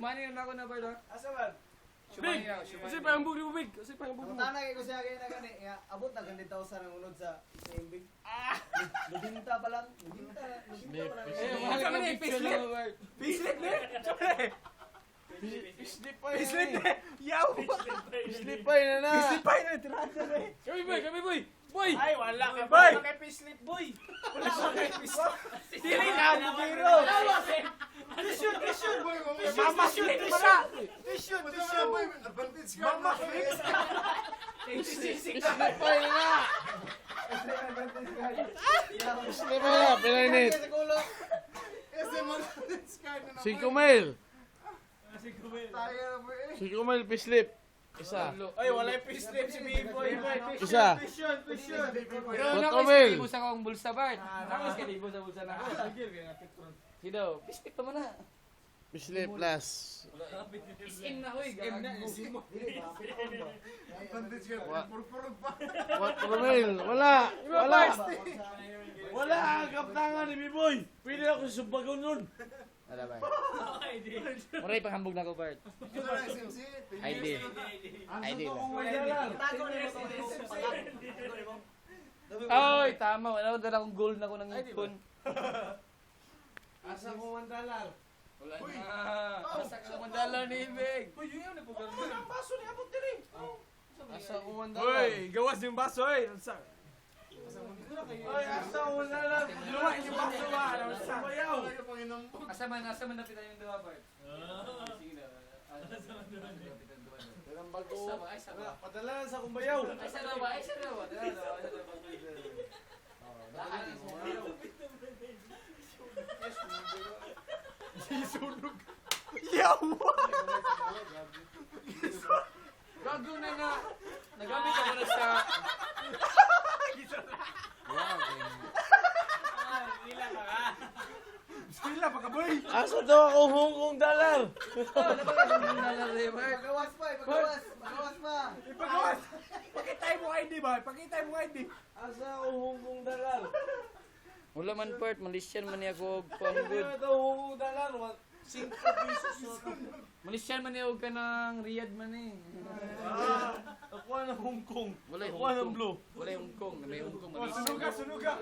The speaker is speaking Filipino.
Sumani na ako na ba ito? Asa man? Sumani na ako, Kasi sumani. pa ang bugli mo, Big. Kasi pa ang bugli mo. Ang tanay ko siya kayo na gani. Abot na ganito tao sa nangunod sa imbig. Lubinta pa lang. Lubinta pa lang. Mahal ka ng picture mo, Bart. Payslip na. Payslip pa Payslip yun. na. Yaw. Payslip pa yun na. Payslip pa yun. Tirada na eh. Kami boy. Boy. Ay, wala ka Boy! Wala kay payslip, boy! Wala ka kay payslip! Dili na. Bugiro. Tissue! Mama shoot mo na. Tissue! Advantage ka. Mama Payslip pa yun na. Payslip pa yun na. Pinanit. Kasi advantage ka na 5 mil. tayo na, boy. 5 mil payslip. Isa. Ay, wala yung payslip si B-boy. Isa. Tissue! Pero What nakos Romel? ka sa akong bulsa, Bart. Nakos ka sa bulsa na ako. Sino? Pistik pa mo na. Payslip plus. Isim na, hoy. Advantage ka. Purpurog pa. 4 mil. Wala. Wala. Wala ang kaptangan ni B-Boy. Pwede ako sa subagon nun. Wala ba? Muray panghambog na ko, Bart. ID. ID lang. Tago na mo. Oy, tama. Wala ko dala akong gold na ko ng ipon. Asa ko $1. Wala na. Basta ka mandala ni Ibig. Asa ko $1. Hoy, gawas yung baso eh. Asa? Hoy, asa ko $1. Luwa yung baso ba? Sabayaw. Asa man na pita yung dua, Bart? Sige na. Dalang bago. Ay, sama. Padala sa kumbayaw. Ay, sama ba? Ay, sama ba? Sunog. Yawa. Gago na nga. Nagamit ako na sa... Sila pa ka boy. Asa daw ako Hong Kong dollar? Pagawas pa, pagawas pa. Ipagawas. Pakitay mo ID ba? Pakitay mo ID. Asa ako Hong Kong dollar? Wala man, Bart. Malaysian man niya ako. Panggod. Ano daw Hong Kong dollar? 5 pesos. Malaysian man niya ako ka ng Riyadh man eh. Ako ng Hong Kong. Wala yung Ako Hong ng Kong. blue. Wala yung Hong Kong. May Hong Kong. Oh, Malaysian. sunuga.